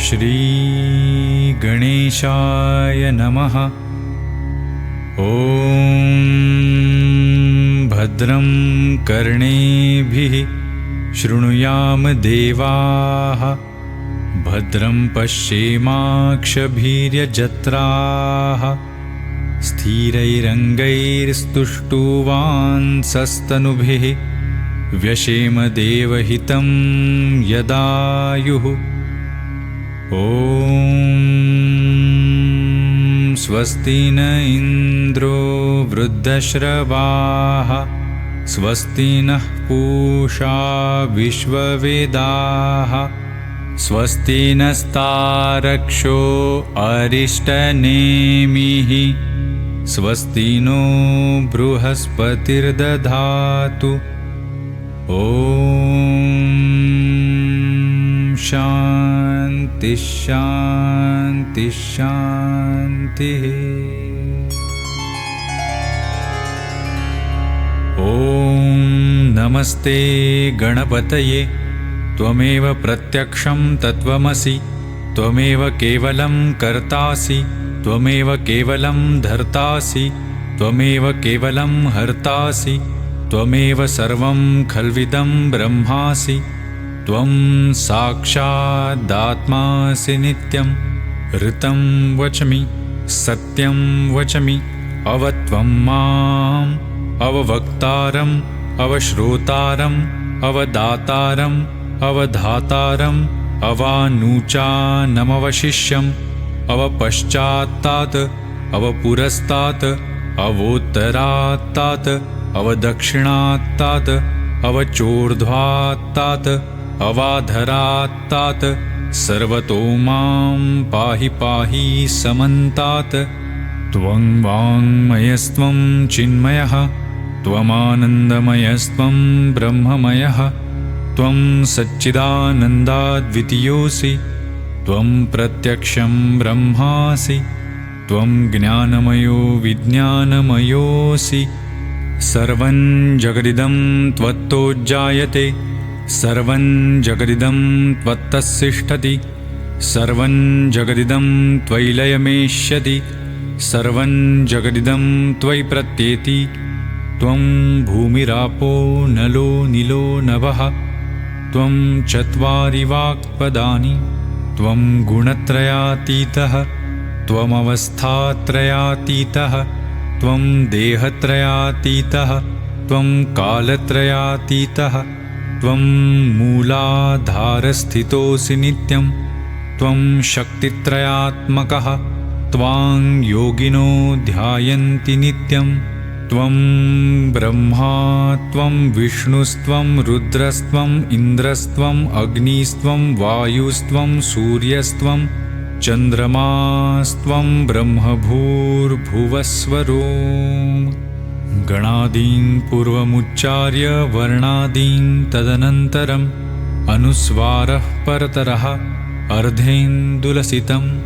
श्री गणेशाय नमः। ॐ भद्रं कर्णेभिः शृणुयाम देवाः, भद्रं पश्येमाक्षभिर्यजत्राः, स्थिरैरङ्गैस्तुष्टुवांसस्तनुभिः व्यशेम देवहितं यदायुः। ॐ स्वस्ति न इन्द्रो वृद्धश्रवाः, स्वस्ति नः पूषा विश्ववेदाः, स्वस्ति नस्तारक्षो अरिष्टनेमिः, स्वस्ति नो बृहस्पतिर्दधातु। ॐ शान्ति शान्ति शान्तिः। ॐ नमस्ते गणपतये, त्वमेव प्रत्यक्षं तत्त्वमसि, त्वमेव केवलं कर्तासि, त्वमेव केवलं धर्तासि, त्वमेव केवलं हर्तासि, त्वमेव सर्वं खल्विदं ब्रह्मासि, त्वं साक्षादात्मासि नित्यं। ऋतं वचमि सत्यं वचमि, अवत्वं माम् अववक्तारम् अवश्रोतारम् अवदातारम् अवधातारम् अवानूचानमवशिष्यम् अवपश्चात्तात् अवपुरस्तात् अवोत्तरात्तात् अवदक्षिणात्तात् अवचोर्ध्वात्तात् अवाधरात्तात् सर्वतो मां पाहि पाहि समन्तात्। त्वं वाङ्मयस्त्वं चिन्मयः, त्वमानन्दमयस्त्वं ब्रह्ममयः, त्वं सच्चिदानन्दाद्वितीयोऽसि, त्वं प्रत्यक्षं ब्रह्मासि, त्वं ज्ञानमयो विज्ञानमयोऽसि। सर्वं जगदिदं त्वत्तो जायते, सर्वं जगदिदं त्वत्तस्तिष्ठति, सर्वं जगदिदं त्वयि लयमेष्यति, सर्वं जगदिदं त्वयि प्रत्येति। त्वं भूमिरापो नलो नीलो नभः, त्वं चत्वारि वाक्पदानि, त्वं गुणत्रयातीतः, त्वमवस्थात्रयातीतः, त्वं देहत्रयातीतः, त्वं कालत्रयातीतः, त्वं मूलाधारस्थितोऽसि नित्यं, त्वं शक्तित्रयात्मकः, त्वां योगिनो ध्यायन्ति नित्यं। त्वं ब्रह्मा त्वं विष्णुस्त्वं रुद्रस्त्वं इन्द्रस्त्वं अग्निस्त्वं वायुस्त्वं सूर्यस्त्वं चन्द्रमास्त्वं ब्रह्मभूर्भुवस्वरो। गणादीन् पूर्वमुच्चार्य वर्णादीन् तदनन्तरम् अनुस्वारः परतरः अर्धेन्दुलसितं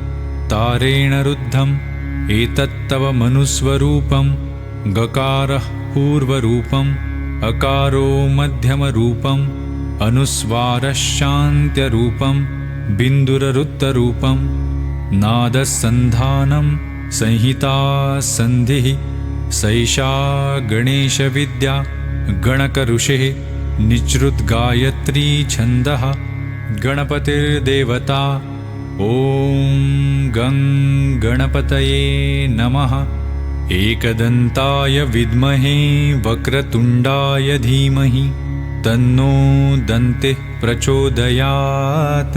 तारेण रुद्धम्। एतत्तव मनुस्वरूपं गकारः पूर्वरूपम्, अकारो मध्यमरूपम्, अनुस्वारश्चान्त्यरूपम्, बिन्दुररुत्तरूपं। नादसन्धानं संहिता सन्धिः, सैषा गणेशविद्या गणकऋषिः निजृद्गायत्री छन्दः। गणपतिर्देवता। ॐ गं गणपतये नमः। एकदन्ताय विद्महे वक्रतुण्डाय धीमहि, तन्नो दन्तिः प्रचोदयात्।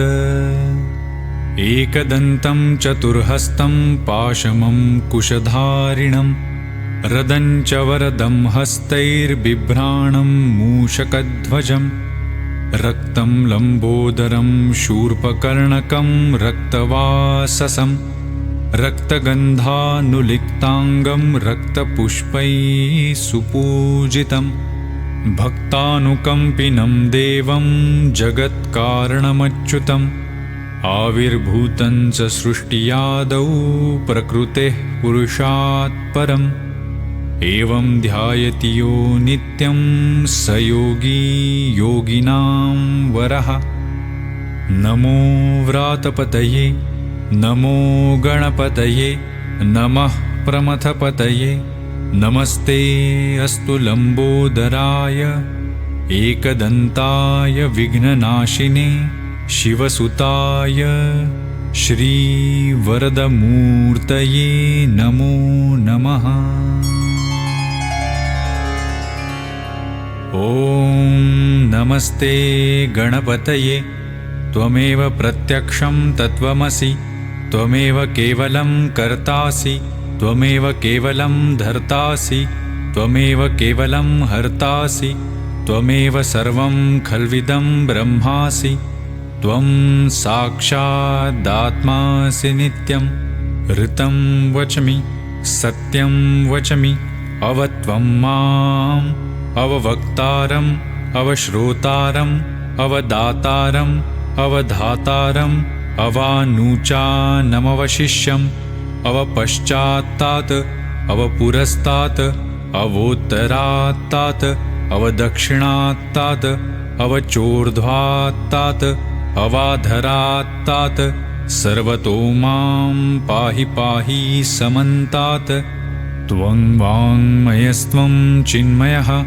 एकदन्तं चतुर्हस्तं पाशमं कुशधारिणं, रदं च वरदं हस्तैर्बिभ्राणं मूषकध्वजं, रक्तं लम्बोदरं शूर्पकर्णकं रक्तवाससं, रक्तगन्धानुलिप्ताङ्गं रक्तपुष्पैः सुपूजितं, भक्तानुकम्पिनं देवं जगत्कारणमच्युतम्। आविर्भूतं च सृष्टियादौ प्रकृतेः पुरुषात् परम्, एवं ध्यायति यो नित्यं स योगी योगिनां वरः। नमो व्रातपतये, नमो गणपतये, नमः प्रमथपतये, नमस्ते अस्तु लम्बोदराय एकदन्ताय विघ्ननाशिने शिवसुताय श्रीवरदमूर्तये नमो नमः। ॐ नमस्ते गणपतये, त्वमेव प्रत्यक्षं तत्त्वमसि, त्वमेव केवलं कर्तासि, त्वमेव केवलं धर्तासि, त्वमेव केवलं हर्तासि, त्वमेव सर्वं खल्विदं ब्रह्मासि, त्वं साक्षादात्मासि नित्यं। ऋतं वचमि सत्यं वचमि, अवत्वं माम् अववक्तारम् अवश्रोतारम् अवदातारम् अवधातारम् अवानुचानमवशिष्यम् अवपश्चात्तात् अवपुरस्तात् अवोत्तरात्तात् अवदक्षिणात्तात् अवचोर्ध्वात्तात् अवाधरात्तात् सर्वतो मां पाहि पाहि समन्तात्। त्वं वाङ्मयस्त्वं चिन्मयः,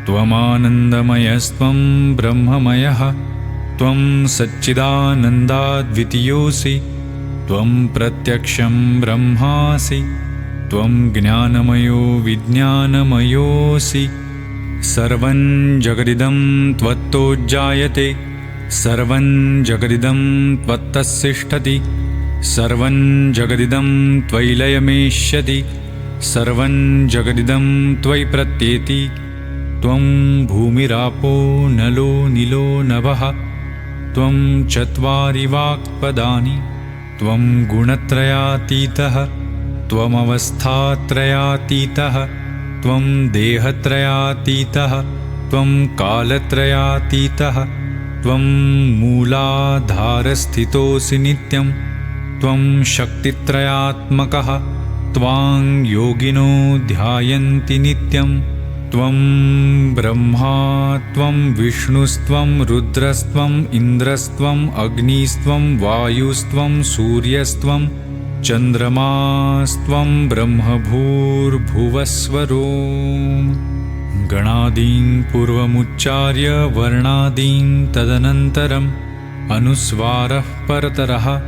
त्वमानन्दमयस्त्वं ब्रह्ममयः, त्वं सच्चिदानन्दाद्वितीयोऽसि, त्वं प्रत्यक्षं ब्रह्मासि, त्वं ज्ञानमयो विज्ञानमयोऽसि। सर्वं जगदिदं त्वत्तो जायते, सर्वं जगदिदं त्वत्तस्तिष्ठति, सर्वं जगदिदं त्वयि लयमेष्यति, सर्वं जगदिदं त्वयि प्रत्येति। त्वं भूमिरापो नलो निलो नभः, त्वं चत्वारि वाक्पदानि, त्वं गुणत्रयातीतः, त्वमवस्थात्रयातीतः, त्वं देहत्रयातीतः, त्वं कालत्रयातीतः, त्वं मूलाधारस्थितोऽसि नित्यं, त्वं शक्तित्रयात्मकः, त्वां योगिनो ध्यायन्ति नित्यं। त्वं ब्रह्मा त्वं विष्णुस्त्वं रुद्रस्त्वं इन्द्रस्त्वं अग्निस्त्वं वायुस्त्वं सूर्यस्त्वं चन्द्रमास्त्वं ब्रह्मभूर्भुवस्वरो। गणादीन् पूर्वमुच्चार्य वर्णादीन् तदनन्तरम् अनुस्वारः परतरः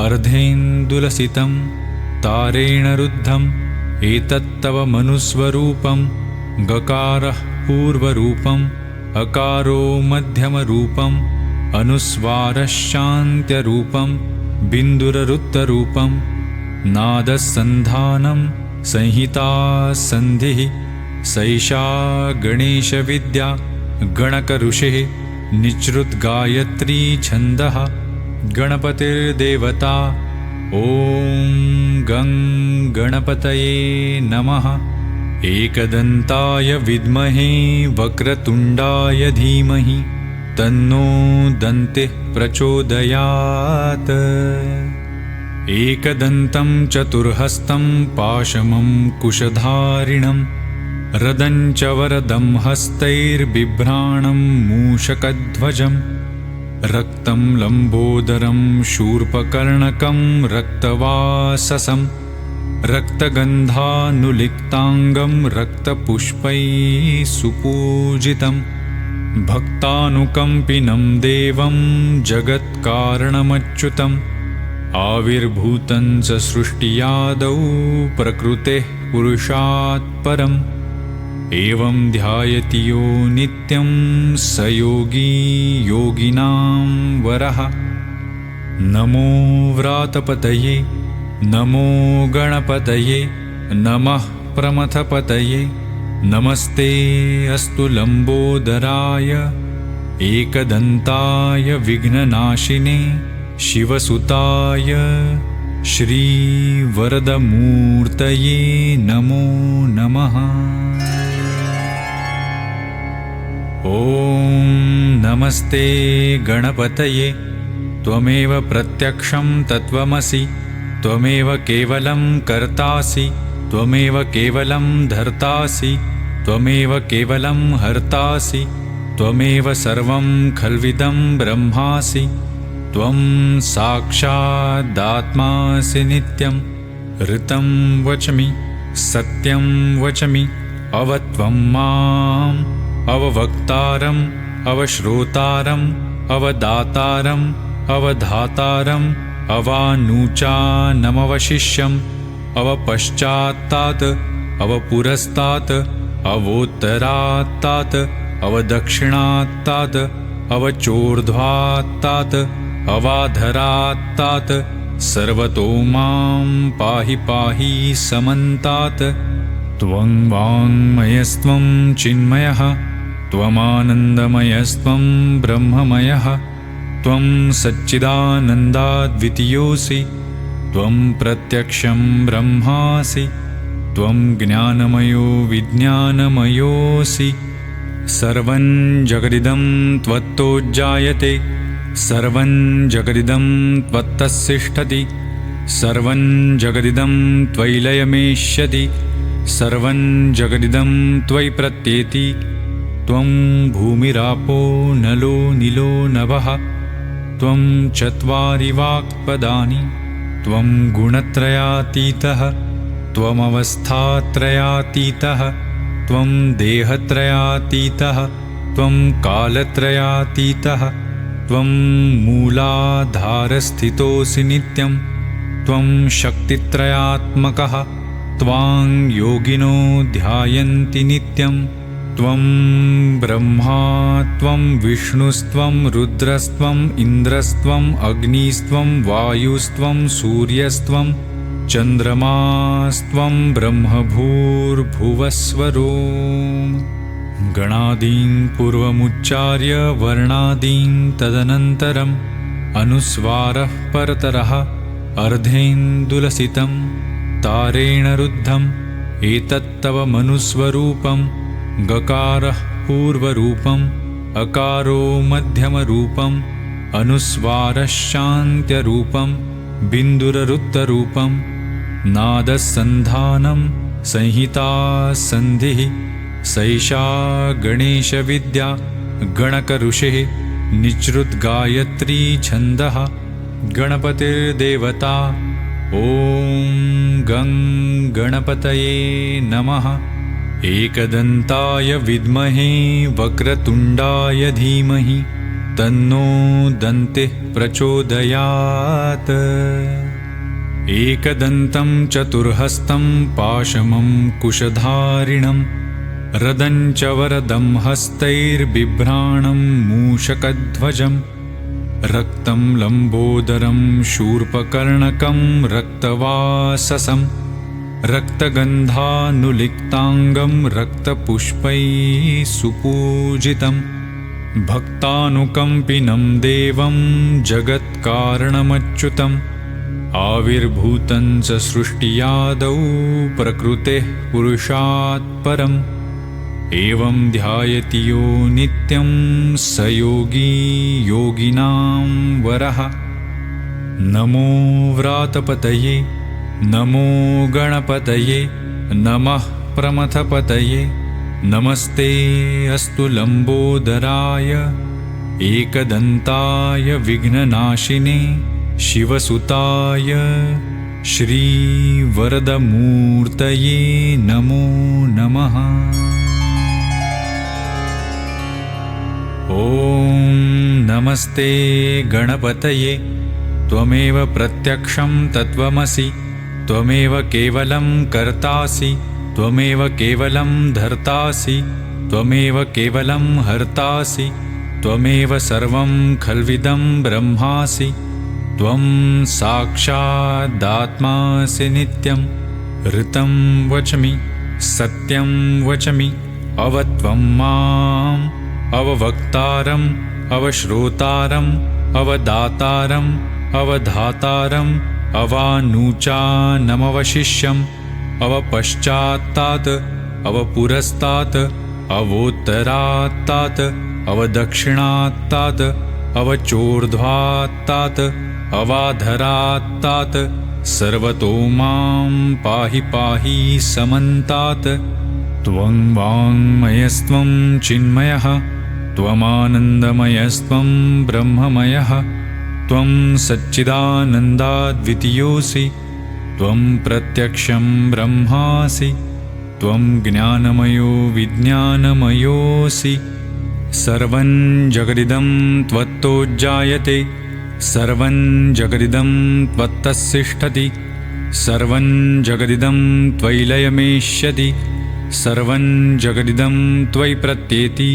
अर्धेन्दुलसितं तारेण रुद्धम् एतत्तव मनुस्वरूपं। गकारः पूर्वरूपम् अकारो मध्यमरूपम् अनुस्वारश्चान्त्यरूपम् बिन्दुररुत्तरूपम्। नादसन्धानं संहिता सन्धिः सैषा गणेशविद्या गणकऋषिः निःसृतगायत्री छन्दः। गणपतिर्देवता ॐ गं गणपतये नमः। एकदन्ताय विद्महे वक्रतुण्डाय धीमहि तन्नो दन्तिः प्रचोदयात्। एकदन्तं चतुर्हस्तं पाशमं कुशधारिणं रदं च वरदं हस्तैर्बिभ्राणं मूषकध्वजं। रक्तं लम्बोदरं शूर्पकर्णकं रक्तवाससं रक्तगन्धानुलिप्ताङ्गं रक्तपुष्पैः सुपूजितं। भक्तानुकम्पिनं देवं जगत्कारणमच्युतम् आविर्भूतं च सृष्टियादौ प्रकृतेः पुरुषात् परम्। एवं ध्यायति यो नित्यं स योगी योगिनां वरः। नमो व्रातपतये, नमो गणपतये, नमः प्रमथपतये, नमस्ते अस्तु लम्बोदराय एकदन्ताय विघ्ननाशिने शिवसुताय श्रीवरदमूर्तये नमो नमः। ॐ नमस्ते गणपतये, त्वमेव प्रत्यक्षं तत्त्वमसि, त्वमेव केवलं कर्तासि, त्वमेव केवलं धर्तासि, त्वमेव केवलं हर्तासि, त्वमेव सर्वं खल्विदं ब्रह्मासि, त्वं साक्षादात्मासि नित्यं ऋतं वचमि सत्यं वचमि अवत्वं माम् अववक्तारम् अवश्रोतारम् अवदातारम् अवधातारम् अवानुचानमवशिष्यम् अवपश्चात्तात् अवपुरस्तात् अवोत्तरात्तात् अवदक्षिणात्तात् अवचोर्ध्वात्तात् अवाधरात्तात् सर्वतो मां पाहि पाहि समन्तात्। त्वं वाङ्मयस्त्वं चिन्मयः त्वमानन्दमयस्त्वं ब्रह्ममयः त्वं सच्चिदानन्दाद्वितीयोऽसि त्वं प्रत्यक्षं ब्रह्मासि त्वं ज्ञानमयो विज्ञानमयोऽसि। सर्वं जगदिदं त्वत्तो जायते सर्वं जगदिदं त्वत्तस्तिष्ठति सर्वं जगदिदं त्वयि लयमेष्यति सर्वं जगदिदं त्वयि प्रत्येति। त्वं भूमिरापो नलो नीलो नभः त्वं चत्वारि वाक्पदानि त्वं गुणत्रयातीतः त्वमवस्थात्रयातीतः त्वं देहत्रयातीतः त्वं कालत्रयातीतः त्वं मूलाधारस्थितोऽसि नित्यं त्वं शक्तित्रयात्मकः त्वां योगिनो ध्यायन्ति नित्यं। त्वं ब्रह्मा त्वं विष्णुस्त्वं रुद्रस्त्वम् इन्द्रस्त्वम् अग्निस्त्वं वायुस्त्वं सूर्यस्त्वं चन्द्रमास्त्वं ब्रह्मभूर्भुवस्वरो। गणादीन् पूर्वमुच्चार्य वर्णादीन् तदनन्तरम् अनुस्वारः परतरः अर्धेन्दुलसितं तारेण रुद्धम् एतत्तव मनुस्वरूपं गकारः पूर्वरूपम् अकारो मध्यमरूपम् अनुस्वारश्चान्त्यरूपम् बिन्दुररुत्तरूपम् नादसन्धानं संहिता सन्धिः सैषा गणेशविद्या गणकऋषिः निच्रुतगायत्री छन्दः गणपतिर्देवता। ॐ गं गणपतये नमः। एकदन्ताय विद्महे वक्रतुण्डाय धीमहि तन्नो दन्तिः प्रचोदयात्। एकदन्तं चतुर्हस्तं पाशमं कुशधारिणं रदं च वरदं हस्तैर्बिभ्राणं मूषकध्वजं रक्तं लम्बोदरं शूर्पकर्णकं रक्तवाससं रक्तगन्धानुलिप्ताङ्गं रक्तपुष्पैः सुपूजितं भक्तानुकम्पिनं देवं जगत्कारणमच्युतम् आविर्भूतं च सृष्टियादौ प्रकृतेः पुरुषात् परम् एवं ध्यायति यो नित्यं स योगी योगिनां वरः। नमो व्रातपतये नमो गणपतये नमः प्रमथपतये नमस्ते अस्तु लम्बोदराय एकदन्ताय विघ्ननाशिने शिवसुताय श्रीवरदमूर्तये नमो नमः। ॐ नमस्ते गणपतये त्वमेव प्रत्यक्षं तत्त्वमसि त्वमेव केवलं कर्तासि त्वमेव केवलं धर्तासि त्वमेव केवलं हर्तासि त्वमेव सर्वं खल्विदं ब्रह्मासि त्वं साक्षादात्मासि नित्यं ऋतं वचमि सत्यं वचमि अवत्वं माम् अववक्तारम् अवश्रोतारम् अवदातारम् अवधातारम् अवानुचानमवशिष्यम् अवपश्चात्तात् अवपुरस्तात् अवोत्तरात्तात् अवदक्षिणात्तात् अवचोर्ध्वात्तात् अवाधरात्तात् सर्वतो मां पाहि पाहि समन्तात्। त्वं वाङ्मयस्त्वं चिन्मयः त्वमानन्दमयस्त्वं ब्रह्ममयः त्वं सच्चिदानन्दाद्वितीयोऽसि त्वं प्रत्यक्षं ब्रह्मासि त्वं ज्ञानमयो विज्ञानमयोऽसि सर्वं जगदिदं त्वत्तोज्जायते सर्वं जगदिदं त्वत्तस्तिष्ठति सर्वं जगदिदं त्वयि लयमेष्यति सर्वं जगदिदं त्वयि प्रत्येति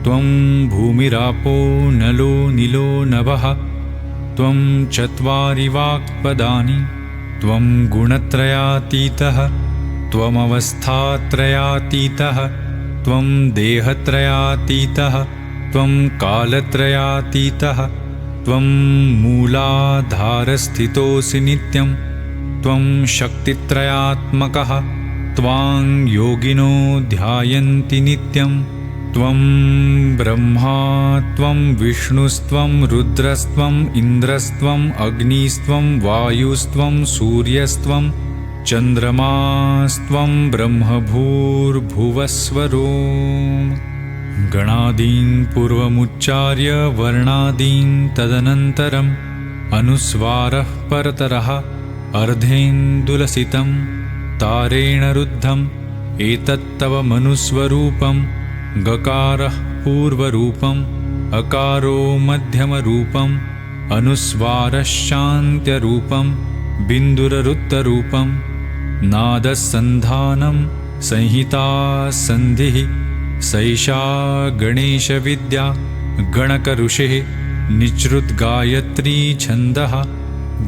त्वं भूमिरापो नलो नीलो नभः त्वं चत्वारि वाक्पदानि त्वं गुणत्रयातीतः त्वमवस्थात्रयातीतः त्वं देहत्रयातीतः त्वं कालत्रयातीतः त्वं मूलाधारस्थितोऽसि नित्यं त्वं शक्तित्रयात्मकः त्वां योगिनो ध्यायन्ति नित्यं त्वं ब्रह्मा त्वं विष्णुस्त्वं रुद्रस्त्वम् इन्द्रस्त्वम् अग्निस्त्वं वायुस्त्वं सूर्यस्त्वं चन्द्रमास्त्वं ब्रह्मभूर्भुवस्वरो गणादीन् पूर्वमुच्चार्य वर्णादीन् तदनन्तरम् अनुस्वारः परतरः अर्धेन्दुलसितं तारेण रुद्धम् एतत्तव मनुस्वरूपं गकारः पूर्वरूपम् अकारो मध्यमरूपम् अनुस्वारश्चान्त्यरूपं बिन्दुररुत्तरूपं नादसन्धानं संहिता सन्धिः सैषा गणेशविद्या गणकऋषिः निःसृतगायत्री छन्दः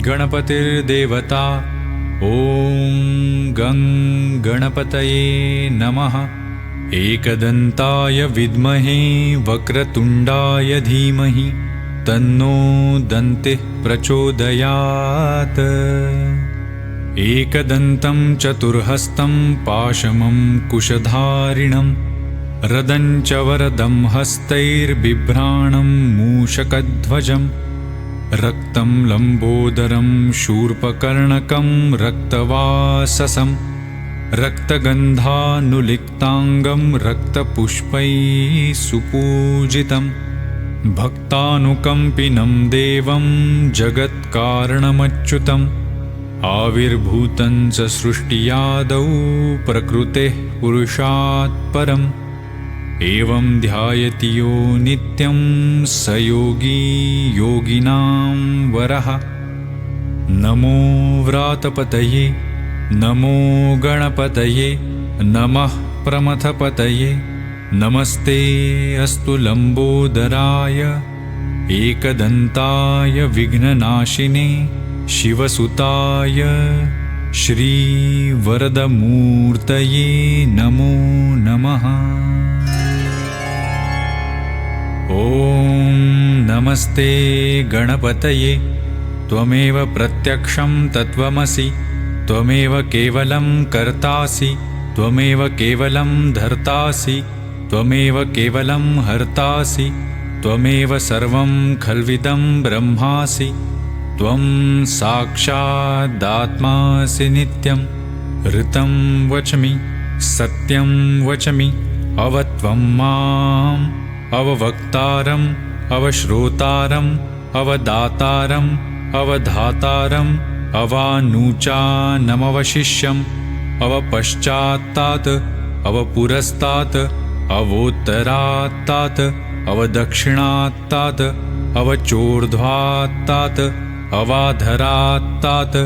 गणपतिर्देवता ॐ गं गणपतये नमः एकदन्ताय विद्महे वक्रतुण्डाय धीमहि तन्नो दन्तिः प्रचोदयात् एकदन्तं चतुर्हस्तं पाशमं कुशधारिणं रदं च वरदं हस्तैर्बिभ्राणं मूषकध्वजं रक्तं लम्बोदरं शूर्पकर्णकं रक्तवाससं रक्तगन्धानुलिप्ताङ्गं रक्तपुष्पैः सुपूजितं भक्तानुकम्पिनं देवं जगत्कारणमच्युतम् आविर्भूतं च सृष्टियादौ प्रकृतेः पुरुषात् परम् एवं ध्यायति यो नित्यं स योगी योगिनां वरः नमो व्रातपतये नमो गणपतये नमः प्रमथपतये नमस्ते अस्तु लम्बोदराय एकदन्ताय विघ्ननाशिने शिवसुताय श्रीवरदमूर्तये नमो नमः ॐ नमस्ते गणपतये त्वमेव प्रत्यक्षं तत्त्वमसि त्वमेव केवलं कर्तासि त्वमेव केवलं धर्तासि त्वमेव केवलं हर्तासि त्वमेव सर्वं खल्विदं ब्रह्मासि त्वं साक्षादात्मासि नित्यं ऋतं वचमि सत्यं वचमि अवत्वं माम् अववक्तारम् अवश्रोतारम् अवदातारम् अवधातारम् अवानूचानमवशिष्यम् अवपश्चात्तात् अवपुरस्तात् अवोत्तरात्तात् अवदक्षिणात्तात् अवचोर्ध्वात्तात् अवाधरात्तात्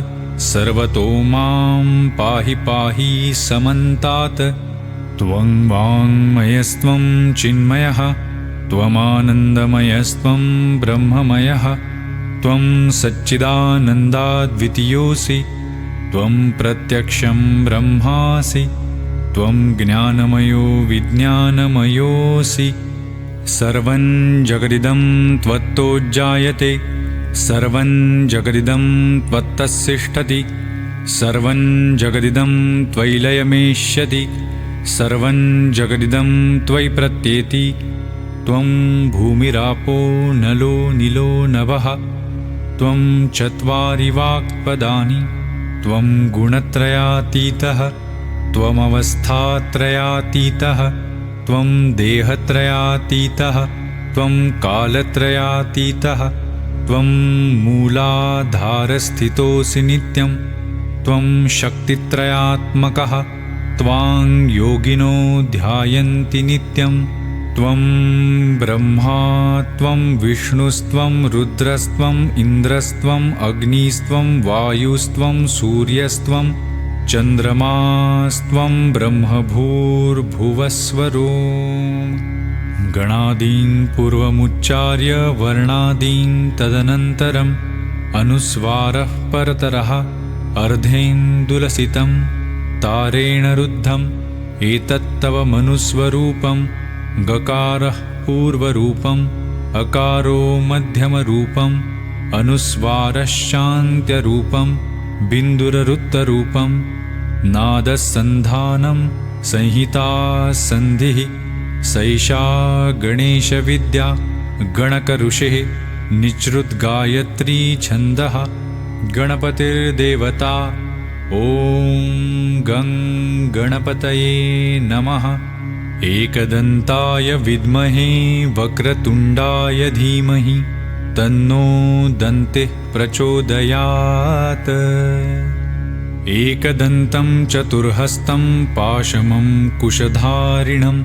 सर्वतो मां पाहि पाहि समन्तात् त्वं वाङ्मयस्त्वं चिन्मयः त्वमानन्दमयस्त्वं ब्रह्ममयः त्वं सच्चिदानन्दाद्वितीयोऽसि त्वं प्रत्यक्षं ब्रह्मासि त्वं ज्ञानमयो विज्ञानमयोऽसि सर्वं जगदिदं त्वत्तोज्जायते सर्वं जगदिदं त्वत्तस्तिष्ठति सर्वं जगदिदं त्वयि लयमेष्यति सर्वं जगदिदं त्वयि प्रत्येति त्वं भूमिरापो नलो नीलो नभः त्वं चत्वारि वाक्पदानि त्वं गुणत्रयातीतः त्वमवस्थात्रयातीतः त्वं देहत्रयातीतः त्वं कालत्रयातीतः त्वं मूलाधारस्थितोऽसि नित्यं त्वं शक्तित्रयात्मकः त्वां योगिनो ध्यायन्ति नित्यं त्वं ब्रह्मा त्वं विष्णुस्त्वं रुद्रस्त्वं इन्द्रस्त्वं अग्निस्त्वं वायुस्त्वं सूर्यस्त्वं चन्द्रमास्त्वं ब्रह्मभूर्भुवस्वरो। गणादीन् पूर्वमुच्चार्य वर्णादीन् तदनन्तरम् अनुस्वारः परतरः अर्धेन्दुलसितं तारेण रुद्धम् एतत्तव मनुस्वरूपं गकारः पूर्वरूपम् अकारो मध्यमरूपम् अनुस्वारश्चान्त्यरूपं बिन्दुररुत्तरूपं नादसन्धानं संहिता सन्धिः सैषा गणेशविद्या गणकऋषिः निच्रुद्गायत्री छन्दः गणपतिर्देवता। ॐ गं गणपतये नमः। एकदन्ताय विद्महे वक्रतुण्डाय धीमहि तन्नो दन्तिः प्रचोदयात्। एकदन्तं चतुर्हस्तं पाशमं कुशधारिणं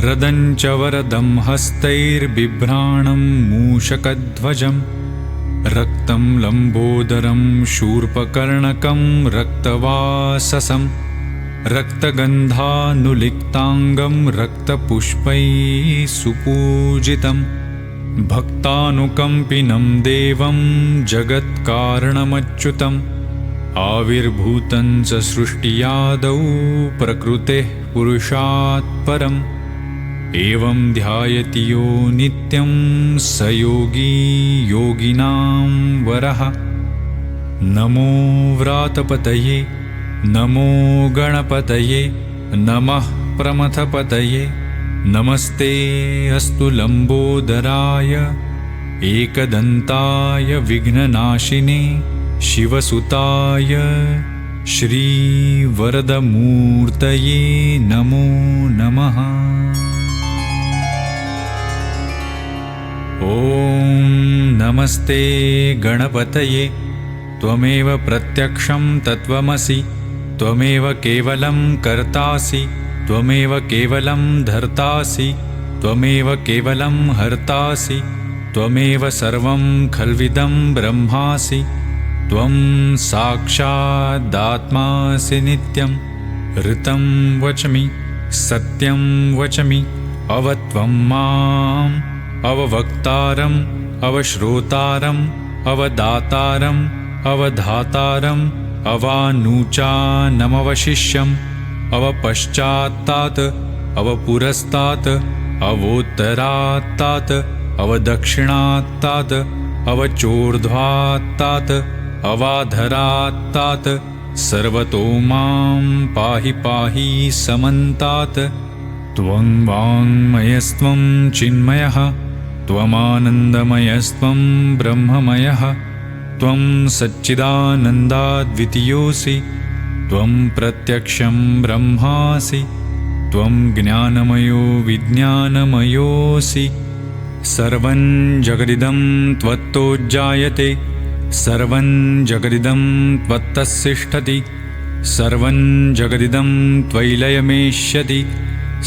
रदं च वरदं हस्तैर्बिभ्राणं मूषकध्वजं रक्तं लम्बोदरं शूर्पकर्णकं रक्तवाससं रक्तगन्धानुलिप्ताङ्गं रक्तपुष्पैः सुपूजितं भक्तानुकम्पिनं देवं जगत्कारणमच्युतम् आविर्भूतं च सृष्टियादौ प्रकृतेः पुरुषात् परम् एवं ध्यायति यो नित्यं स योगी योगिनां वरः। नमो व्रातपतये नमो गणपतये नमः प्रमथपतये नमस्ते अस्तु लम्बोदराय एकदन्ताय विघ्ननाशिने शिवसुताय श्रीवरदमूर्तये नमो नमः। ॐ नमस्ते गणपतये त्वमेव प्रत्यक्षं तत्त्वमसि त्वमेव केवलं कर्तासि त्वमेव केवलं धर्तासि त्वमेव केवलं हर्तासि त्वमेव सर्वं खल्विदं ब्रह्मासि त्वं साक्षादात्मासि नित्यं ऋतं वचमि सत्यं वचमि अवत्वं माम् अववक्तारम् अवश्रोतारम् अवदातारम् अवधातारम् अवानूचानमवशिष्यम् अवपश्चात्तात् अवपुरस्तात् अवोत्तरात्तात् अवदक्षिणात्तात् अवचोर्ध्वात्तात् अवाधरात्तात् सर्वतो मां पाहि पाहि समन्तात्। त्वं वाङ्मयस्त्वं चिन्मयः त्वमानन्दमयस्त्वं ब्रह्ममयः त्वं सच्चिदानन्दाद्वितीयोऽसि त्वं प्रत्यक्षं ब्रह्मासि त्वं ज्ञानमयो विज्ञानमयोऽसि। सर्वं जगदिदं त्वत्तोज्जायते सर्वं जगदिदं त्वत्तस्तिष्ठति सर्वं जगदिदं त्वयि लयमेष्यति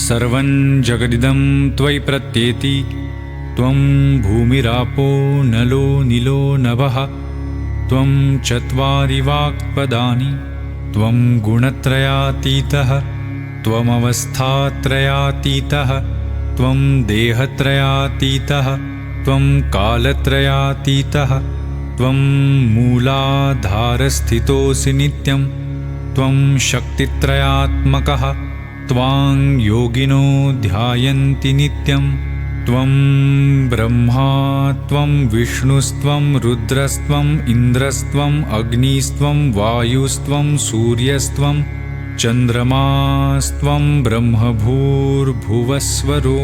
सर्वं जगदिदं त्वयि प्रत्येति। त्वं भूमिरापो नलो निलो नभः त्वं चत्वारि वाक्पदानि त्वं गुणत्रयातीतः त्वमवस्थात्रयातीतः त्वं देहत्रयातीतः त्वं कालत्रयातीतः त्वं मूलाधारस्थितोऽसि नित्यं त्वं शक्तित्रयात्मकः त्वां योगिनो ध्यायन्ति नित्यं त्वं ब्रह्मा त्वं विष्णुस्त्वं रुद्रस्त्वं इन्द्रस्त्वं अग्निस्त्वं वायुस्त्वं सूर्यस्त्वं चन्द्रमास्त्वं ब्रह्मभूर्भुवस्वरो।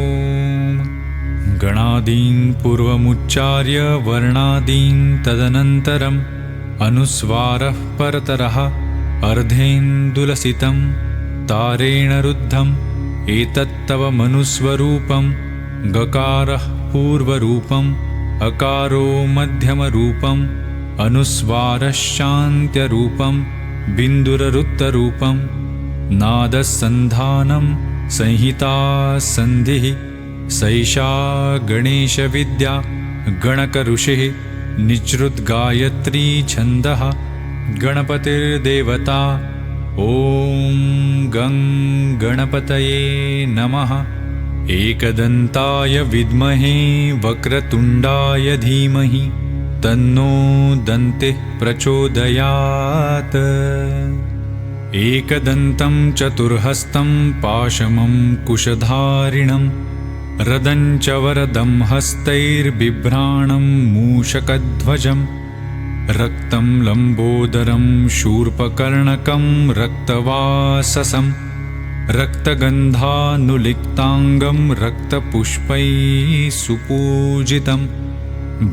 गणादीन् पूर्वमुच्चार्य वर्णादीन् तदनन्तरम् अनुस्वारः परतरः अर्धेन्दुलसितं तारेण रुद्धम् एतत्तव मनुस्वरूपं गकारः पूर्वरूपम् अकारो मध्यमरूपम् अनुस्वारश्चान्त्यरूपं बिन्दुररुत्तरूपं नादसन्धानं संहिता सन्धिः सैषा गणेशविद्या गणकऋषिः निच्रुद्गायत्री छन्दः गणपतिर्देवता। ॐ गं गणपतये नमः। एकदन्ताय विद्महे वक्रतुण्डाय धीमहि तन्नो दन्तिः प्रचोदयात्। एकदन्तं चतुर्हस्तं पाशमं कुशधारिणं रदं च वरदं हस्तैर्बिभ्राणं मूषकध्वजं रक्तं लम्बोदरं शूर्पकर्णकं रक्तवाससं रक्तगन्धानुलिप्ताङ्गं रक्तपुष्पैः सुपूजितं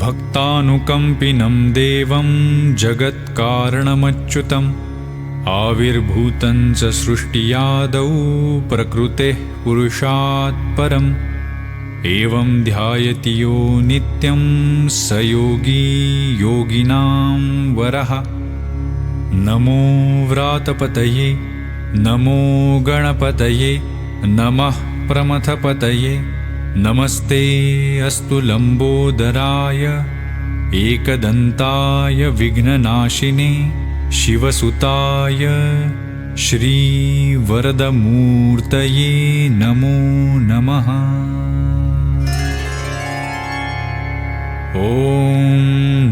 भक्तानुकम्पिनं देवं जगत्कारणमच्युतम् आविर्भूतं च सृष्टियादौ प्रकृतेः पुरुषात् परम् एवं ध्यायति यो नित्यं स योगी योगिनां वरः। नमो व्रातपतये नमो गणपतये नमः प्रमथपतये नमस्ते अस्तु लम्बोदराय एकदन्ताय विघ्ननाशिने शिवसुताय श्रीवरदमूर्तये नमो नमः। ॐ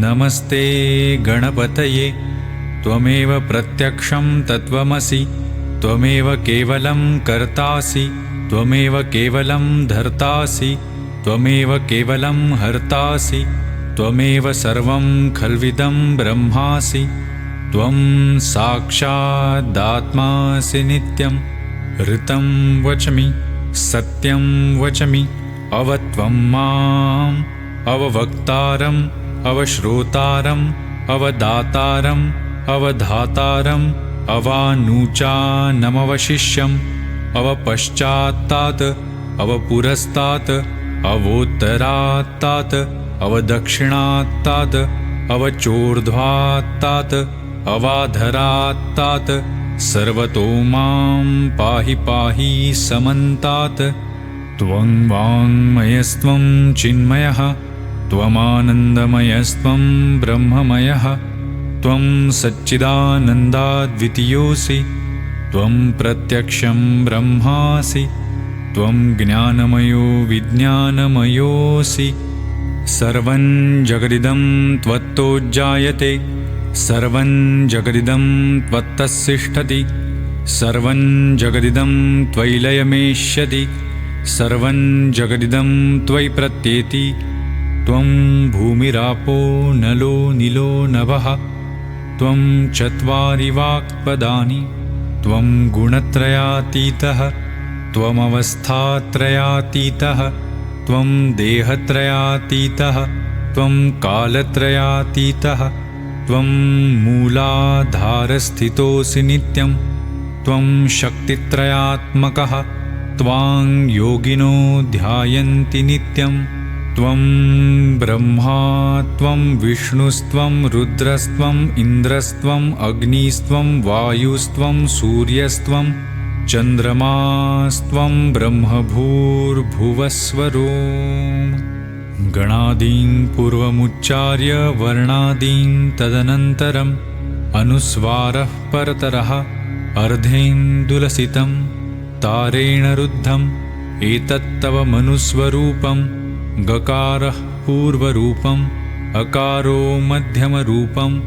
नमस्ते गणपतये त्वमेव प्रत्यक्षं तत्त्वमसि त्वमेव केवलं कर्तासि त्वमेव केवलं धर्तासि त्वमेव केवलं हर्तासि त्वमेव सर्वं खल्विदं ब्रह्मासि त्वं साक्षादात्मासि नित्यं ऋतं वचमि सत्यं वचमि अवत्वं माम् अववक्तारम् अवश्रोतारम् अवदातारम् अवधातारम् अवानूचानमवशिष्यम् अवपश्चात्तात् अवपुरस्तात् अवोत्तरात्तात् अवदक्षिणात्तात् अवचोर्ध्वात्तात् अवाधरात्तात् सर्वतो मां पाहि पाहि समन्तात्। त्वं वाङ्मयस्त्वं चिन्मयः त्वमानन्दमयस्त्वं ब्रह्ममयः त्वं सच्चिदानन्दाद्वितीयोऽसि त्वं प्रत्यक्षं ब्रह्मासि त्वं ज्ञानमयो विज्ञानमयोऽसि। सर्वं जगदिदं त्वत्तोज्जायते सर्वं जगदिदं त्वत्तस्तिष्ठति सर्वं जगदिदं त्वयि लयमेष्यति सर्वं जगदिदं त्वयि प्रत्येति। त्वं भूमिरापो नलो निलो नभः त्वं चत्वारि वाक्पदानि त्वं गुणत्रयातीतः त्वमवस्थात्रयातीतः त्वं देहत्रयातीतः त्वं कालत्रयातीतः त्वं मूलाधारस्थितोऽसि नित्यं त्वं शक्तित्रयात्मकः त्वां योगिनो ध्यायन्ति नित्यं। त्वं ब्रह्मा त्वं विष्णुस्त्वं रुद्रस्त्वं इन्द्रस्त्वं अग्निस्त्वं वायुस्त्वं सूर्यस्त्वं चन्द्रमास्त्वं ब्रह्मभूर्भुवस्वरो। गणादीन् पूर्वमुच्चार्य वर्णादीन् तदनन्तरम् अनुस्वारः परतरः अर्धेन्दुलसितं तारेण रुद्धम् एतत्तव मनुस्वरूपं गकारः पूर्वरूपम् अकारो मध्यमरूपम्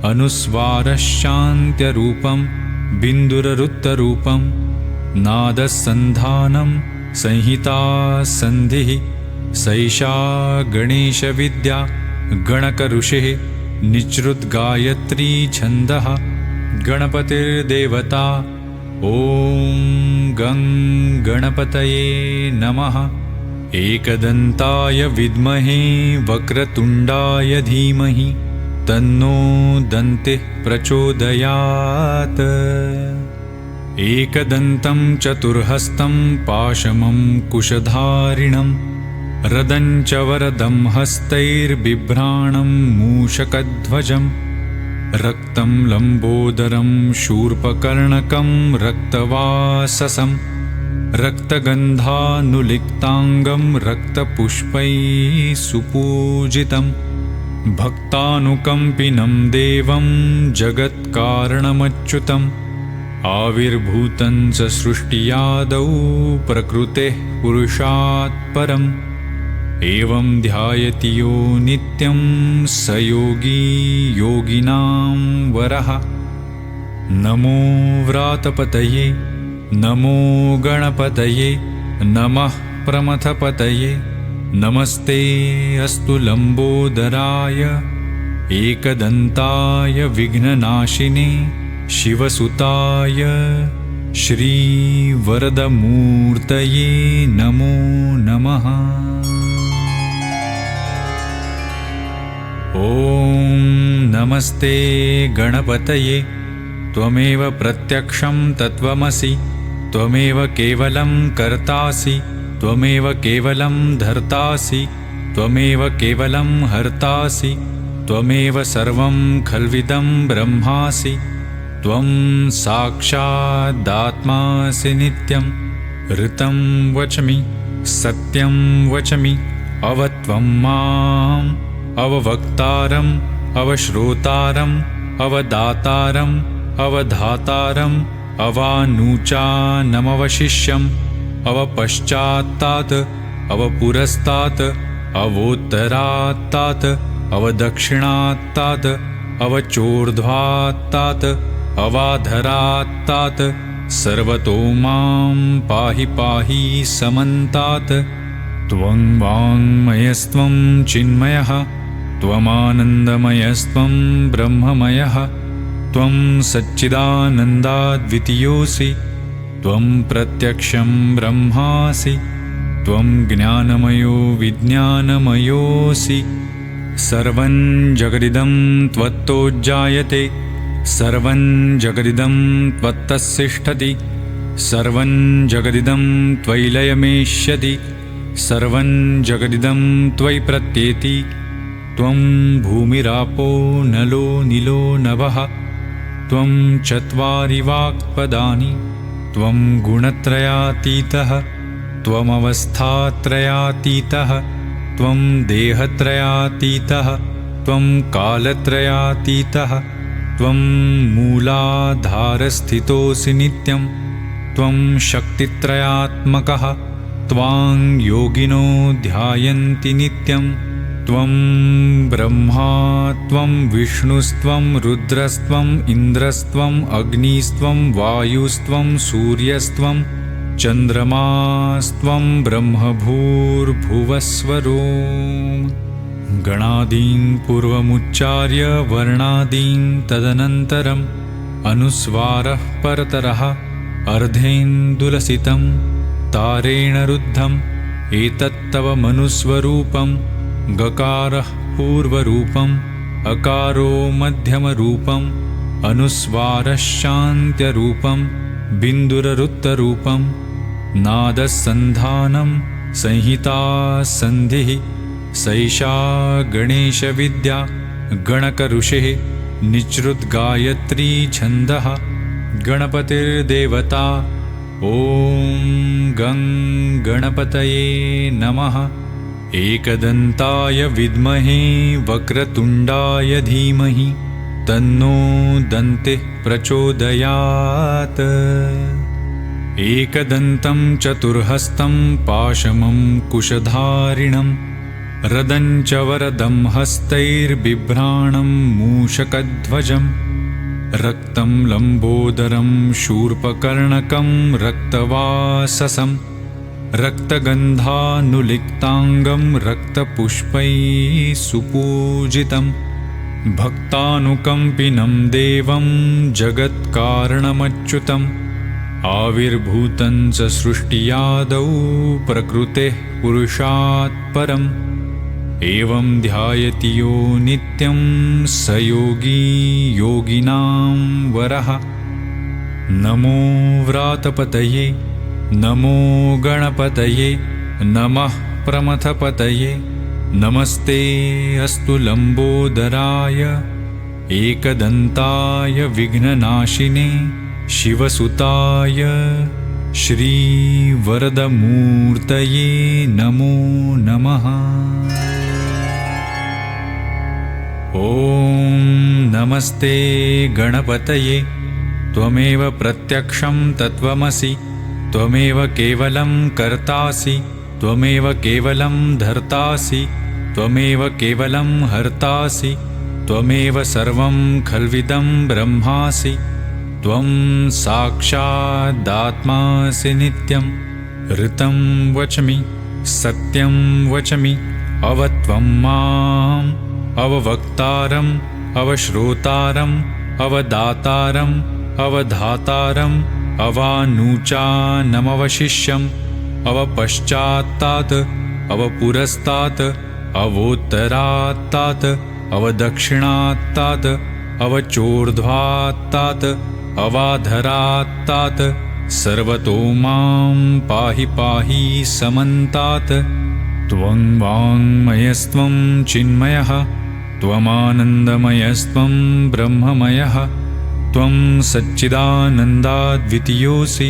अनुस्वारश्चान्त्यरूपं बिन्दुररुत्तरूपं नादसन्धानं संहिता सन्धिः सैषा गणेशविद्या गणकऋषिः निच्रुद्गायत्री छन्दः गणपतिर्देवता। ॐ गं गणपतये नमः। एकदन्ताय विद्महे वक्रतुण्डाय धीमहि तन्नो दन्तिः प्रचोदयात्। एकदन्तं चतुर्हस्तं पाशमं कुशधारिणं रदञ्च वरदं हस्तैर्बिभ्राणं मूषकध्वजम् रक्तं लम्बोदरं शूर्पकर्णकं रक्तवाससं रक्तगन्धानुलिप्ताङ्गं रक्तपुष्पैः सुपूजितं भक्तानुकम्पिनं देवं जगत्कारणमच्युतम् आविर्भूतं च सृष्टियादौ प्रकृतेः पुरुषात् परम् एवं ध्यायति यो नित्यं स योगी योगिनां वरः। नमो व्रातपतये नमो गणपतये नमः प्रमथपतये नमस्ते अस्तु लम्बोदराय एकदन्ताय विघ्ननाशिने शिवसुताय श्रीवरदमूर्तये नमो नमः। ॐ नमस्ते गणपतये त्वमेव प्रत्यक्षं तत्त्वमसि त्वमेव केवलं कर्तासि त्वमेव केवलं धर्तासि त्वमेव केवलं हर्तासि त्वमेव सर्वं खल्विदं ब्रह्मासि त्वं साक्षादात्मासि नित्यं ऋतं वचमि सत्यं वचमि अवत्वं माम् अववक्तारम् अवश्रोतारम् अवदातारम् अवधातारम् अवानूचानमवशिष्यम् अवपश्चात्तात् अवपुरस्तात् अवोत्तरात्तात् अवदक्षिणात्तात् अवचोर्ध्वात्तात् अवाधरात्तात् सर्वतो मां पाहि पाहि समन्तात् त्वं वाङ्मयस्त्वं चिन्मयः त्वमानन्दमयस्त्वं ब्रह्ममयः त्वं सच्चिदानन्दाद्वितीयोऽसि त्वं प्रत्यक्षं ब्रह्मासि त्वं ज्ञानमयो विज्ञानमयोऽसि सर्वं जगदिदं त्वत्तोज्जायते सर्वं जगदिदं त्वत्तस्तिष्ठति सर्वं जगदिदं त्वयि लयमेष्यति सर्वं जगदिदं त्वयि प्रत्येति त्वं भूमिरापो नलो निलो नभः त्वं चत्वारि वाक्पदानि त्वं गुणत्रयातीतः त्वमवस्थात्रयातीतः त्वं देहत्रयातीतः त्वं कालत्रयातीतः त्वं मूलाधारस्थितोऽसि नित्यं त्वं शक्तित्रयात्मकः त्वां योगिनो ध्यायन्ति नित्यं त्वं ब्रह्मा त्वं विष्णुस्त्वं रुद्रस्त्वं इन्द्रस्त्वं अग्निस्त्वं वायुस्त्वं सूर्यस्त्वं चन्द्रमास्त्वं ब्रह्मभूर्भुवस्वरो गणादीन् पूर्वमुच्चार्य वर्णादीन् तदनन्तरम् अनुस्वारः परतरः अर्धेन्दुलसितं तारेण रुद्धम् एतत्तव मनुस्वरूपं गकारः पूर्वरूपम् अकारो मध्यमरूपम् अनुस्वारश्चान्त्यरूपं बिन्दुररुत्तरूपं नादसन्धानं संहिता सन्धिः सैषा गणेशविद्या गणकऋषेः निच्रुद्गायत्री छन्दः गणपतिर्देवता ॐ गं गणपतये नमः एकदन्ताय विद्महे वक्रतुण्डाय धीमहि तन्नो दन्तिः प्रचोदयात् एकदन्तं चतुर्हस्तं पाशमं कुशधारिणं रदं च वरदं हस्तैर्बिभ्राणं मूषकध्वजं रक्तं लम्बोदरं शूर्पकर्णकं रक्तवाससं रक्तगन्धानुलिप्ताङ्गं रक्तपुष्पैः सुपूजितं भक्तानुकम्पिनं देवं जगत्कारणमच्युतम् आविर्भूतं च सृष्टियादौ प्रकृतेः पुरुषात् परम् एवं ध्यायति यो नित्यं स योगी योगिनां वरः। नमो व्रातपतये नमो गणपतये नमः प्रमथपतये नमस्ते अस्तु लम्बोदराय एकदन्ताय विघ्ननाशिने शिवसुताय श्रीवरदमूर्तये नमो नमः। ॐ नमस्ते गणपतये त्वमेव प्रत्यक्षं तत्त्वमसि त्वमेव केवलं कर्तासि त्वमेव केवलं धर्तासि त्वमेव केवलं हर्तासि त्वमेव सर्वं खल्विदं ब्रह्मासि त्वं साक्षादात्मासि नित्यं ऋतं वचमि सत्यं वचमि अवत्वं माम् अववक्तारम् अवश्रोतारम् अवदातारम् अवधातारम् अवानुचानमवशिष्यम् अवपश्चात्तात् अवपुरस्तात् अवोत्तरात्तात् अवदक्षिणात्तात् अवचोर्ध्वात्तात् अवाधरात्तात् सर्वतो मां पाहि पाहि समन्तात्। त्वं वाङ्मयस्त्वं चिन्मयः त्वमानन्दमयस्त्वं ब्रह्ममयः त्वं सच्चिदानन्दाद्वितीयोऽसि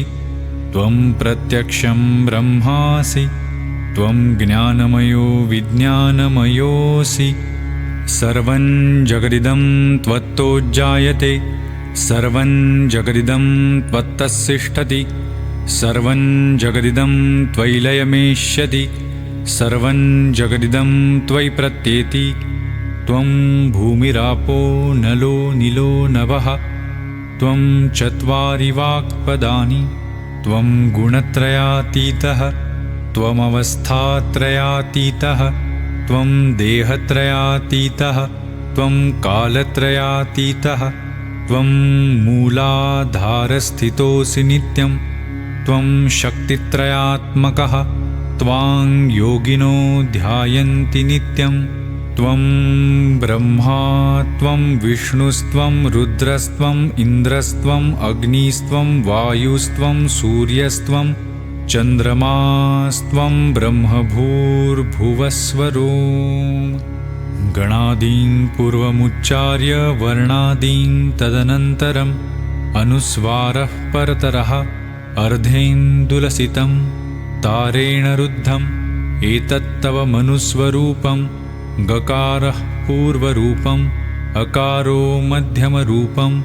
त्वं प्रत्यक्षं ब्रह्मासि त्वं ज्ञानमयो विज्ञानमयोऽसि सर्वं जगदिदं त्वत्तोज्जायते सर्वं जगदिदं त्वत्तस्तिष्ठति सर्वं जगदिदं त्वयि लयमेष्यति सर्वं जगदिदं त्वयि प्रत्येति त्वं भूमिरापो नलो निलो नभः त्वं चत्वारि वाक्पदानि त्वं गुणत्रयातीतः त्वमवस्थात्रयातीतः त्वं देहत्रयातीतः त्वं कालत्रयातीतः त्वं मूलाधारस्थितोऽसि नित्यं त्वं शक्तित्रयात्मकः त्वां योगिनो ध्यायन्ति नित्यं त्वं ब्रह्मा त्वं विष्णुस्त्वं रुद्रस्त्वं इन्द्रस्त्वं अग्निस्त्वं वायुस्त्वं सूर्यस्त्वं चन्द्रमास्त्वं ब्रह्मभूर्भुवस्वरो। गणादीन् पूर्वमुच्चार्य वर्णादीन् तदनन्तरम् अनुस्वारः परतरः अर्धेन्दुलसितं तारेण रुद्धम् एतत्तव मनुस्वरूपं गकारः पूर्वरूपम् अकारो मध्यमरूपम्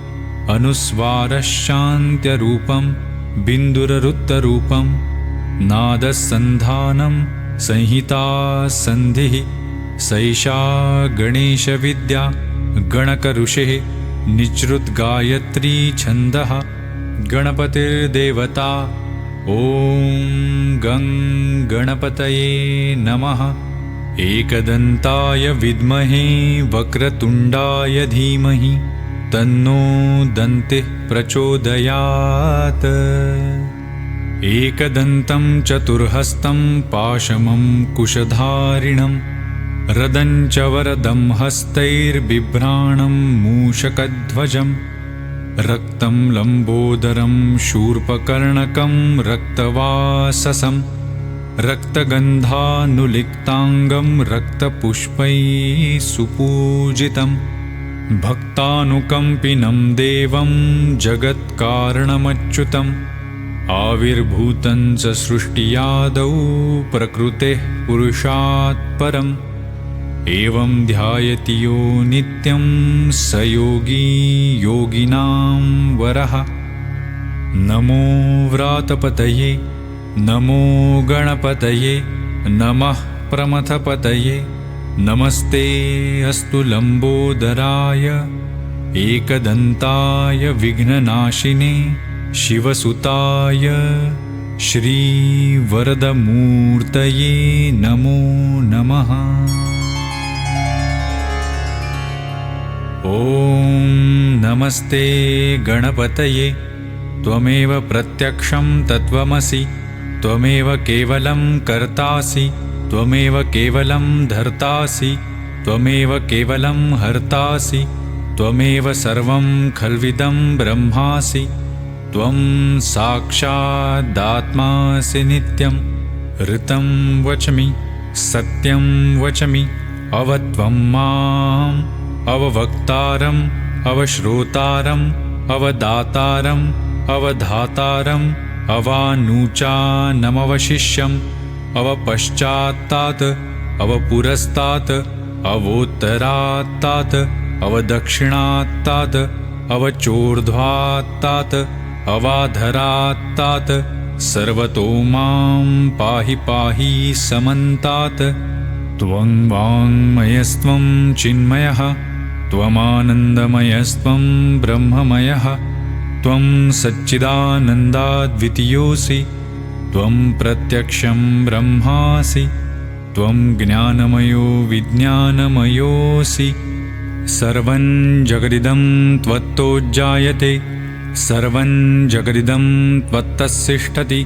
अनुस्वारः शान्त्यरूपं बिन्दुररुत्तरूपं नादसन्धानं संहिता सन्धिः सैषा गणेशविद्या गणकऋषेः निःसृतगायत्री छन्दः गणपतिर्देवता। ॐ गं गणपतये नमः। एकदन्ताय विद्महे वक्रतुण्डाय धीमहि तन्नो दन्तिः प्रचोदयात्। एकदन्तं चतुर्हस्तं पाशमं कुशधारिणं रदं च वरदं हस्तैर्बिभ्राणं मूषकध्वजं रक्तं लम्बोदरं शूर्पकर्णकं रक्तवाससं रक्तगन्धानुलिप्ताङ्गं रक्तपुष्पैः सुपूजितं भक्तानुकम्पिनं देवं जगत्कारणमच्युतम् आविर्भूतं च सृष्टियादौ प्रकृतेः पुरुषात् परम् एवं ध्यायति यो नित्यं स योगी योगिनां वरः। नमो व्रातपतये नमो गणपतये नमः प्रमथपतये नमस्ते अस्तु लम्बोदराय एकदन्ताय विघ्ननाशिने शिवसुताय श्रीवरदमूर्तये नमो नमः। ॐ नमस्ते गणपतये त्वमेव प्रत्यक्षं तत्त्वमसि त्वमेव केवलं कर्तासि त्वमेव केवलं धर्तासि त्वमेव केवलं हर्तासि त्वमेव सर्वं खल्विदं ब्रह्मासि त्वं साक्षादात्मासि नित्यं ऋतं वचमि सत्यं वचमि अवत्वं माम् अववक्तारम् अवश्रोतारम् अवदातारम् अवधातारम् अवानुचानमवशिष्यम् अवपश्चात्तात् अवपुरस्तात् अवोत्तरात्तात् अवदक्षिणात्तात् अवचोर्ध्वात्तात् अवाधरात्तात् सर्वतो मां पाहि पाहि समन्तात्। त्वं वाङ्मयस्त्वं चिन्मयः त्वमानन्दमयस्त्वं ब्रह्ममयः त्वं सच्चिदानन्दाद्वितीयोऽसि त्वं प्रत्यक्षं ब्रह्मासि त्वं ज्ञानमयो विज्ञानमयोऽसि। सर्वं जगदिदं त्वत्तो जायते सर्वं जगदिदं त्वत्तस्तिष्ठति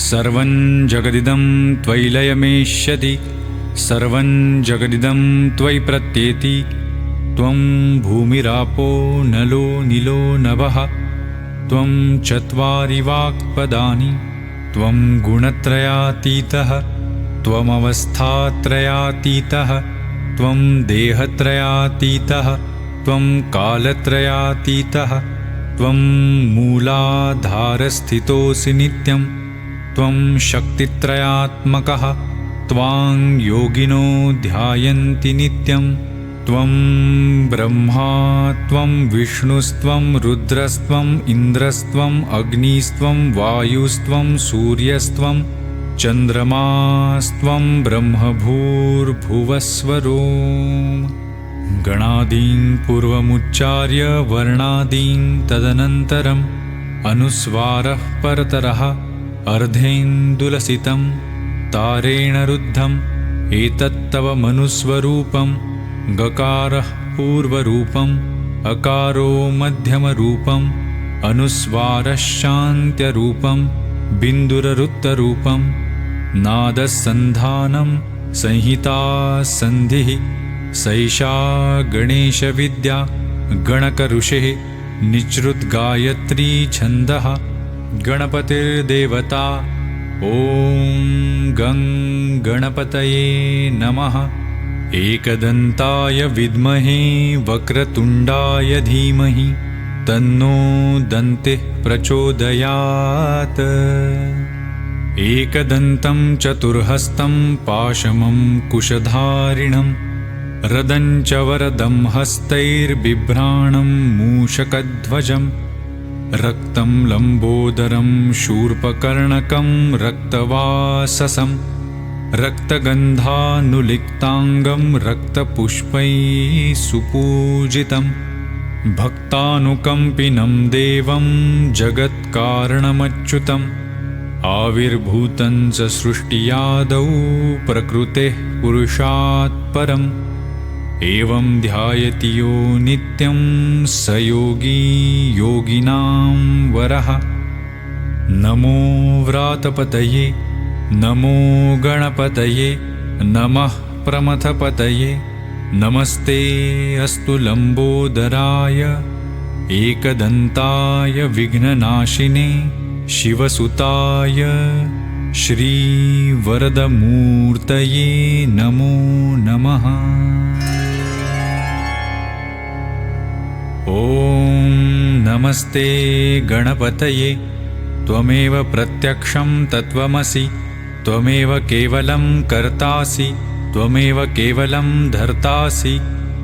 सर्वं जगदिदं त्वयि लयमेष्यति सर्वं जगदिदं त्वयि प्रत्येति। त्वं भूमिरापो नलो नीलो नभः त्वं चत्वारि वाक्पदानि त्वं गुणत्रयातीतः त्वमवस्थात्रयातीतः त्वं देहत्रयातीतः त्वं कालत्रयातीतः त्वं मूलाधारस्थितोऽसि नित्यं त्वं शक्तित्रयात्मकः त्वां योगिनो ध्यायन्ति नित्यं। त्वं ब्रह्मा त्वं विष्णुस्त्वं रुद्रस्त्वं इन्द्रस्त्वं अग्निस्त्वं वायुस्त्वं सूर्यस्त्वं चन्द्रमास्त्वं ब्रह्मभूर्भुवस्वरो। गणादीन् पूर्वमुच्चार्य वर्णादीन् तदनन्तरम् अनुस्वारः परतरः अर्धेन्दुलसितं तारेण रुद्धम् एतत्तव मनुस्वरूपम्। गकारः पूर्वरूपम् अकारो मध्यमरूपम् अनुस्वारश्चान्त्यरूपम् बिन्दुररुत्तरूपम्। नादसन्धानं संहिता सन्धिः सैषा गणेशविद्या गणकऋषेः निःसृतगायत्री छन्दः। गणपतिर्देवता ॐ गं गणपतये नमः। एकदन्ताय विद्महे वक्रतुण्डाय धीमहि तन्नो दन्तिः प्रचोदयात्। एकदन्तं चतुर्हस्तं पाशमं कुशधारिणं रदं च वरदं हस्तैर्बिभ्राणं मूषकध्वजं रक्तं लम्बोदरं शूर्पकर्णकं रक्तवाससं रक्तगन्धानुलिप्ताङ्गं रक्तपुष्पैः सुपूजितं भक्तानुकम्पिनं देवं जगत्कारणमच्युतम् आविर्भूतं च सृष्टियादौ प्रकृतेः पुरुषात् परम् एवं ध्यायति यो नित्यं स योगी योगिनां वरः। नमो व्रातपतये नमो गणपतये नमः प्रमथपतये नमस्ते अस्तु लम्बोदराय एकदन्ताय विघ्ननाशिने शिवसुताय श्रीवरदमूर्तये नमो नमः। ॐ नमस्ते गणपतये त्वमेव प्रत्यक्षं तत्त्वमसि त्वमेव केवलं कर्तासि त्वमेव केवलं धर्तासि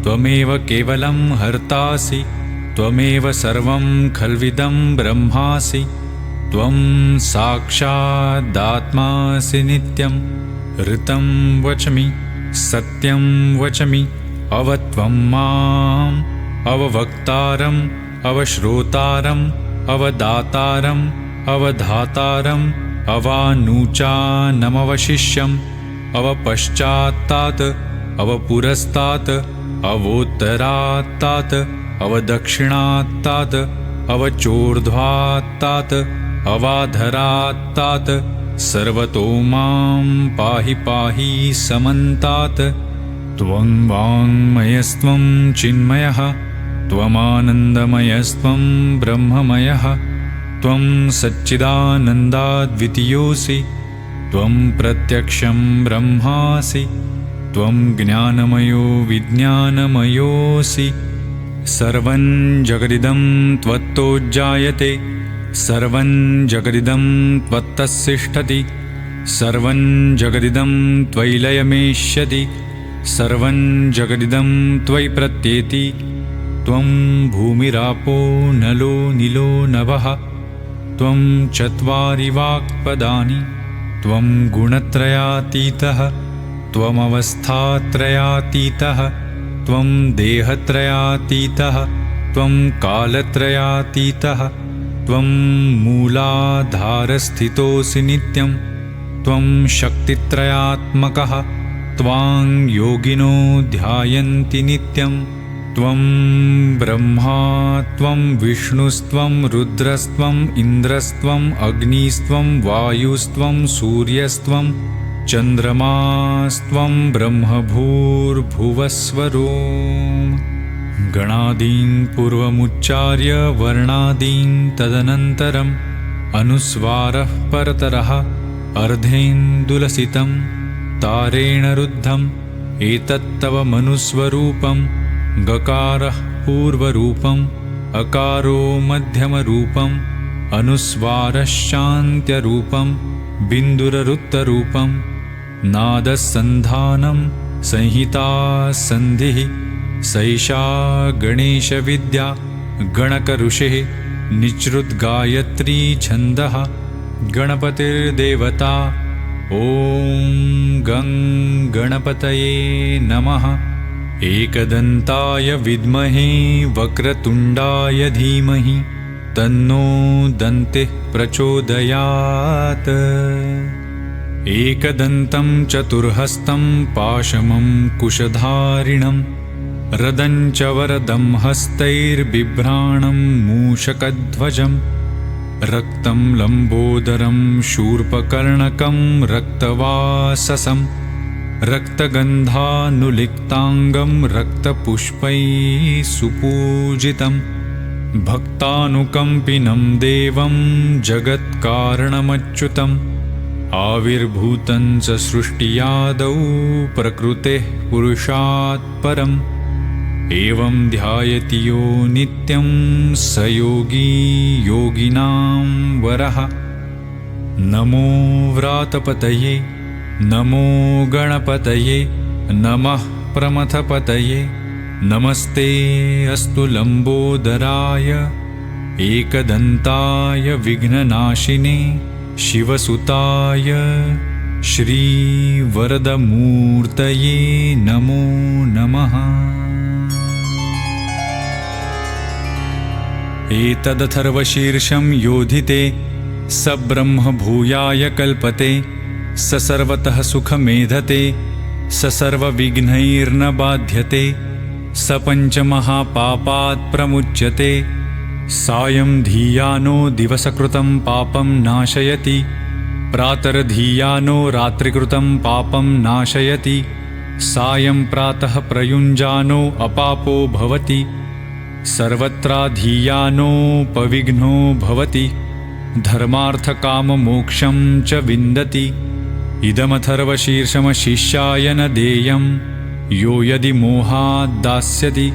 त्वमेव केवलं हर्तासि त्वमेव सर्वं खल्विदं ब्रह्मासि त्वं साक्षादात्मासि नित्यं। ऋतं वचमि सत्यं वचमि अवत्वं माम् अववक्तारम् अवश्रोतारम् अवदातारम् अवधातारम् अवानुचानमवशिष्यम् अवपश्चात्तात् अवपुरस्तात् अवोत्तरात्तात् अवदक्षिणात्तात् अवचोर्ध्वात्तात् अवाधरात्तात् सर्वतो मां पाहि पाहि समन्तात्। त्वं वाङ्मयस्त्वं चिन्मयः त्वमानन्दमयस्त्वं ब्रह्ममयः त्वं सच्चिदानन्दाद्वितीयोऽसि त्वं प्रत्यक्षं ब्रह्मासि त्वं ज्ञानमयो विज्ञानमयोऽसि सर्वं जगदिदं त्वत्तो जायते सर्वं जगदिदं त्वत्तस्तिष्ठति सर्वं जगदिदं त्वयि लयमेष्यति सर्वं जगदिदं त्वयि प्रत्येति त्वं भूमिरापो नलो नीलो नभः त्वं चत्वारि वाक्पदानि त्वं गुणत्रयातीतः त्वमवस्थात्रयातीतः त्वं देहत्रयातीतः त्वं कालत्रयातीतः त्वं मूलाधारस्थितोऽसि नित्यं त्वं शक्तित्रयात्मकः त्वां योगिनो ध्यायन्ति नित्यं त्वं ब्रह्मा त्वं विष्णुस्त्वं रुद्रस्त्वम् इन्द्रस्त्वम् अग्निस्त्वं वायुस्त्वं सूर्यस्त्वं चन्द्रमास्त्वं ब्रह्मभूर्भुवस्वरो गणादीन् पूर्वमुच्चार्य वर्णादीन् तदनन्तरम् अनुस्वारः परतरः अर्धेन्दुलसितं तारेण रुद्धम् एतत्तव मनुस्वरूपं गकारः पूर्वरूपम् अकारो मध्यमरूपम् अनुस्वारश्चान्त्यरूपं बिन्दुररुत्तरूपं नादसन्धानं संहिता सन्धिः सैषा गणेशविद्या गणकऋषिः निच्रुद्गायत्री छन्दः गणपतिर्देवता ॐ गं गणपतये नमः एकदन्ताय विद्महे वक्रतुण्डाय धीमहि तन्नो दन्तिः प्रचोदयात् एकदन्तं चतुर्हस्तं पाशमं कुशधारिणं रदं च वरदं हस्तैर्बिभ्राणं मूषकध्वजं रक्तं लम्बोदरं शूर्पकर्णकं रक्तवाससं रक्तगन्धानुलिप्ताङ्गं रक्तपुष्पैः सुपूजितं भक्तानुकम्पिनं देवं जगत्कारणमच्युतम् आविर्भूतं च सृष्टियादौ प्रकृतेः पुरुषात् परम् एवं ध्यायति यो नित्यं स योगी योगिनां वरः नमो व्रातपतये नमो गणपतये नमः प्रमथपतये नमस्ते अस्तु लम्बोदराय एकदन्ताय विघ्ननाशिने शिवसुताय श्रीवरदमूर्तये नमो नमः एतदथर्वशीर्षं योधिते स ब्रह्म भूयाय कल्पते स सर्वतः सुखमेधते स सर्वविघ्नैर्न बाध्यते स पञ्चमहापापात् प्रमुच्यते सायं धियानो दिवसकृतं पापं नाशयति प्रातर्धियानो रात्रिकृतं पापं नाशयति सायं प्रातः प्रयुञ्जानो अपापो भवति सर्वत्राधियानोपविघ्नो भवति धर्मार्थकाममोक्षं च विन्दति इदमथर्वशीर्षमशिष्याय न देयं यो यदि मोहाद्दास्यति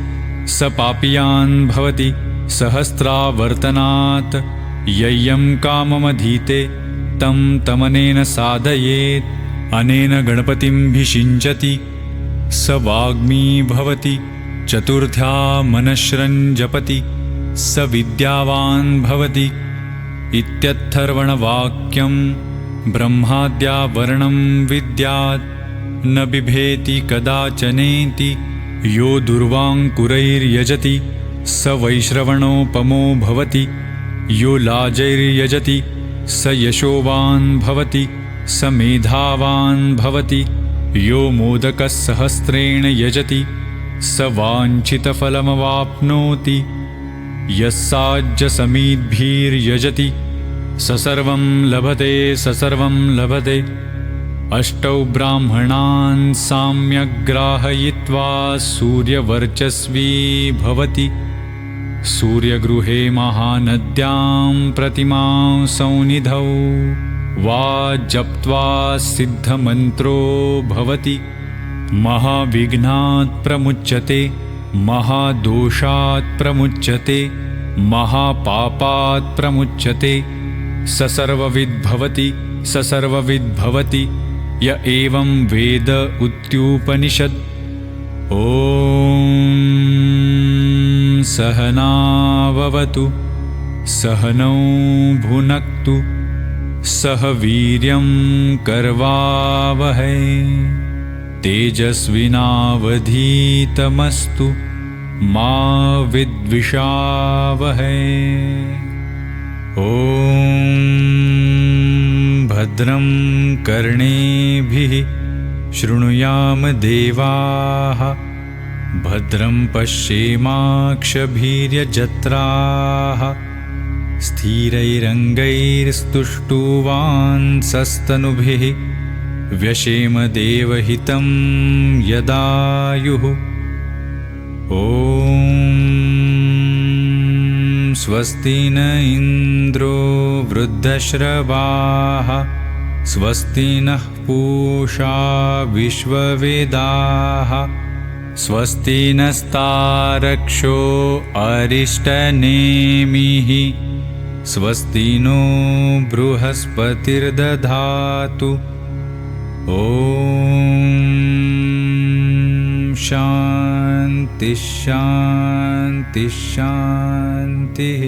स पापीयान् भवति सहस्रावर्तनात् यय्यं काममधीते तं तमनेन साधयेत् अनेन गणपतिमभिषिञ्चति स वाग्मी भवति चतुर्थ्या मनश्रं जपति स विद्यावान् भवति इत्यथर्वणवाक्यं ब्रह्माद्या वर्णं विद्यात् न बिभेति कदाचनेति यो दुर्वाङ्कुरैर्यजति स वैश्रवणोपमो भवति यो लाजैर्यजति स यशोवान् भवति स मेधावान् भवति यो मोदकसहस्रेण यजति स वाञ्छितफलमवाप्नोति यस्साज्यसमीद्भिर्यजति स सर्वं लभते स सर्वं लभते अष्टौ ब्राह्मणान् साम्यग्राहयित्वा सूर्यवर्चस्वी भवति सूर्यगृहे महानद्यां प्रतिमां सौनिधौ वा जप्त्वा सिद्धमन्त्रो भवति महाविघ्नात् प्रमुच्यते महादोषात् प्रमुच्यते महापापात् प्रमुच्यते ससर्वविद् भवति य एवं वेद उक्त्युपनिषद्। ॐ सहनाववतु सहनौ भुनक्तु सह वीर्यं करवावहै तेजस्विनावधीतमस्तु मा विद्विषावहै। ॐ भद्रं कर्णेभिः शृणुयाम देवाः भद्रं पश्येमाक्षभिर्यजत्राः स्थिरैरङ्गैस्तुष्टुवांसस्तनुभिः व्यशेम देवहितं यदायुः। ॐ स्वस्ति न इन्द्रो वृद्धश्रवाः स्वस्ति नः पूषा विश्ववेदाः स्वस्ति नस्तारक्षो अरिष्टनेमिः स्वस्ति नो बृहस्पतिर्दधातु। ॐ शान्ति शान्ति शान्तिः।